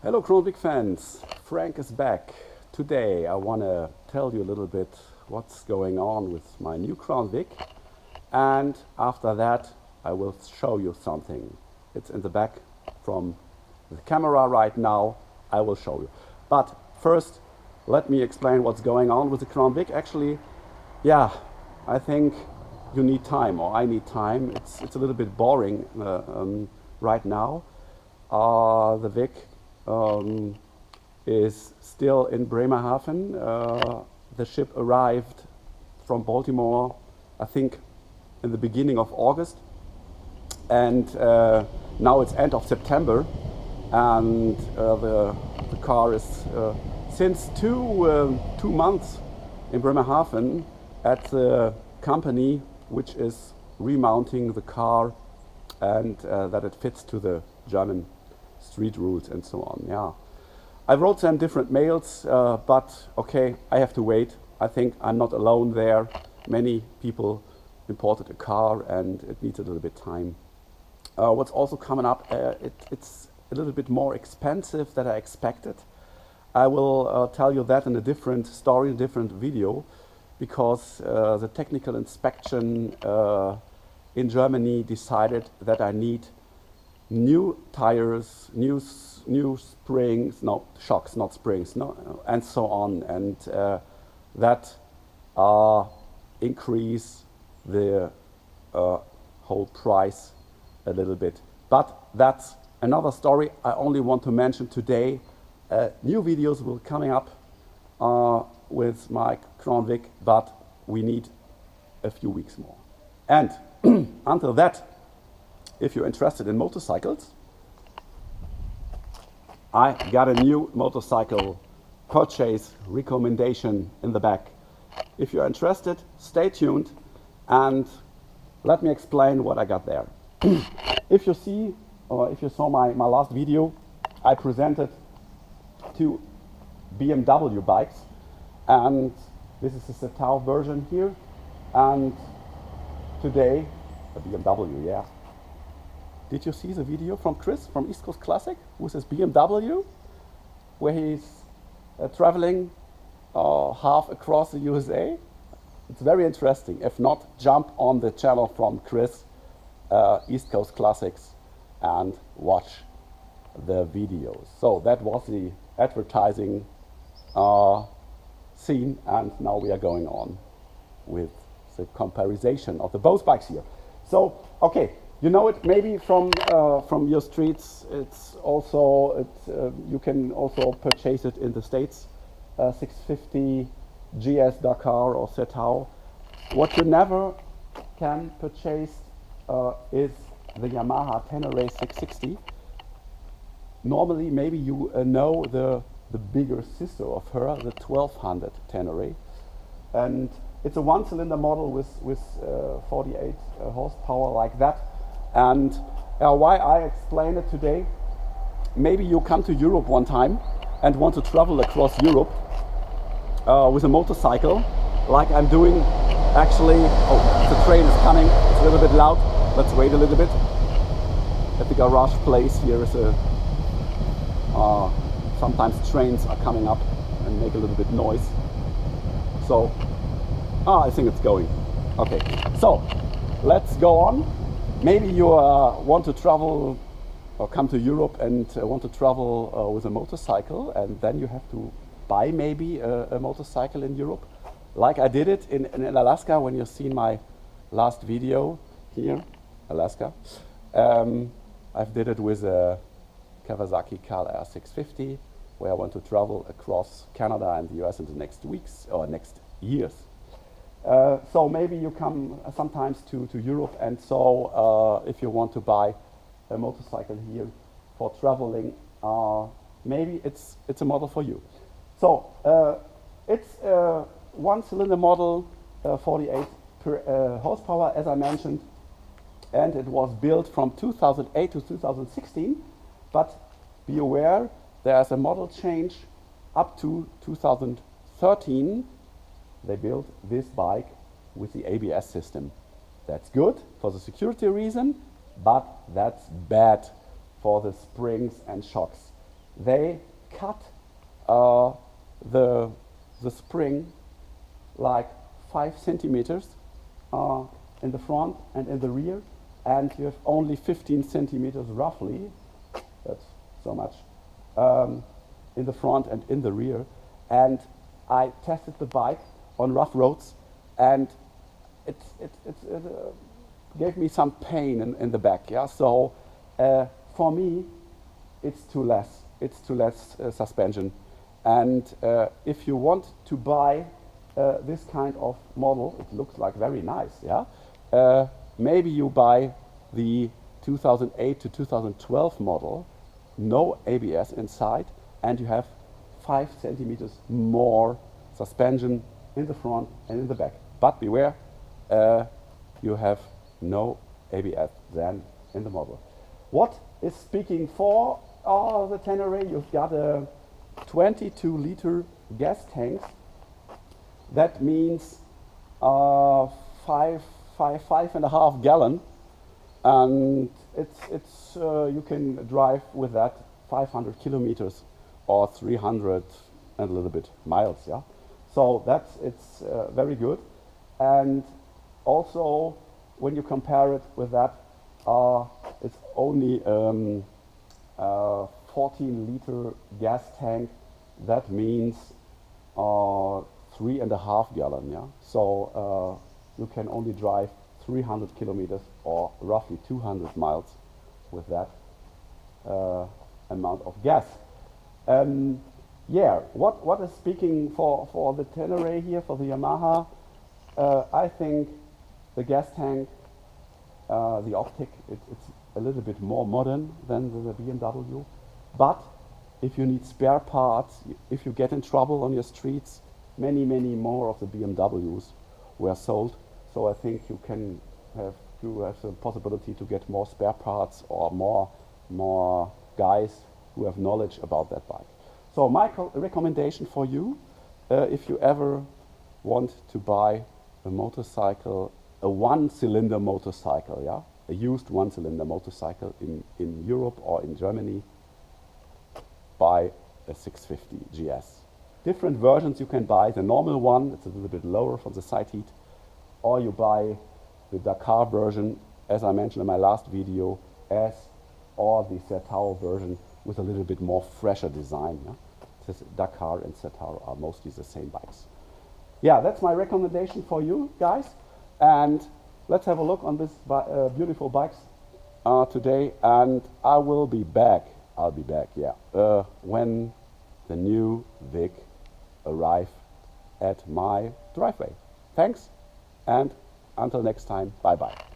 Hello Crown Vic fans, Frank is back. Today I want to tell you a little bit what's going on with my new Crown Vic, and after that I will show you something. It's in the back from the camera right now. I will show you. But first let me explain what's going on with the Crown Vic. Actually, yeah, I think you need time, or I need time. It's a little bit boring right now. The Vic is still in Bremerhaven. The ship arrived from Baltimore, I think, in the beginning of August, and now it's end of September, and the car is since two months in Bremerhaven at the company which is remounting the car, and that it fits to the German street rules and so on. Yeah, I wrote them different mails, but okay, I have to wait. I think I'm not alone there. Many people imported a car and it needs a little bit time. What's also coming up, it's a little bit more expensive than I expected. I will tell you that in a different story, a different video, because the technical inspection in Germany decided that I need new tires, new springs, no shocks, not springs, no, and so on, and that increase the whole price a little bit. But that's another story. I only want to mention today. New videos will coming up with my Crown Vic, but we need a few weeks more. And until that, if you're interested in motorcycles, I got a new motorcycle purchase recommendation in the back. If you're interested, stay tuned and let me explain what I got there. If you see, or if you saw my last video, I presented two BMW bikes, and this is the Sertao version here, and today a BMW, yeah. Did you see the video from Chris from East Coast Classic with his BMW, where he's traveling half across the USA? It's very interesting. If not, jump on the channel from Chris, East Coast Classics, and watch the videos. So that was the advertising scene, and now we are going on with the comparison of the both bikes here. So, okay. You know it maybe from your streets. It's also you can also purchase it in the States. 650 GS Dakar or Sertao. What you never can purchase is the Yamaha Tenere 660. Normally, maybe you know the bigger sister of her, the 1200 Tenere, and it's a one-cylinder model with 48 horsepower like that. And why I explain it today, maybe you come to Europe one time and want to travel across Europe with a motorcycle, like I'm doing actually. Oh, the train is coming, it's a little bit loud, let's wait a little bit. At the garage place here is a, sometimes trains are coming up and make a little bit noise. So, I think it's going. Okay, so let's go on. Maybe you want to travel or come to Europe and want to travel with a motorcycle, and then you have to buy maybe a motorcycle in Europe, like I did it in Alaska. When you've seen my last video here, Alaska, I've did it with a Kawasaki KLR 650, where I want to travel across Canada and the US in the next weeks or next years. So maybe you come sometimes to Europe, and so if you want to buy a motorcycle here for traveling, maybe it's a model for you. So it's a one-cylinder model, 48 horsepower, as I mentioned, and it was built from 2008 to 2016. But be aware, there's a model change up to 2013. They built this bike with the ABS system. That's good for the security reason, but that's bad for the springs and shocks. they cut the spring like 5 centimeters in the front and in the rear, and you have only 15 centimeters roughly, that's so much, in the front and in the rear. And I tested the bike on rough roads, and it gave me some pain in the back. Yeah, so for me, it's too less. It's too less suspension. And if you want to buy this kind of model, it looks like very nice. Yeah, maybe you buy the 2008 to 2012 model, no ABS inside, and you have 5 centimeters more suspension in the front and in the back. But beware, you have no ABS then in the model. What is speaking for the Tenere? You've got a 22-liter gas tank. That means 5.5 gallon, and it's you can drive with that 500 kilometers or 300 and a little bit miles. Yeah, so it's very good. And also, when you compare it with that, it's only 14-liter gas tank. That means 3.5 gallon. Yeah, so you can only drive 300 kilometers or roughly 200 miles with that amount of gas. Yeah, what is speaking for the Tenere here, for the Yamaha? I think the gas tank, the optic, it's a little bit more modern than the BMW. But if you need spare parts, if you get in trouble on your streets, many more of the BMWs were sold. So I think you have the possibility to get more spare parts or more guys who have knowledge about that bike. So my recommendation for you, if you ever want to buy a motorcycle, a one-cylinder motorcycle, yeah, a used one-cylinder motorcycle in Europe or in Germany, buy a 650 GS. Different versions you can buy. The normal one, it's a little bit lower from the side heat, or you buy the Dakar version, as I mentioned in my last video, or the Sertao version with a little bit more fresher design. Yeah? Dakar and Sertao are mostly the same bikes. Yeah, that's my recommendation for you guys. And let's have a look on this beautiful bikes today. And I will be back. I'll be back, yeah, when the new Vic arrive at my driveway. Thanks, and until next time, bye-bye.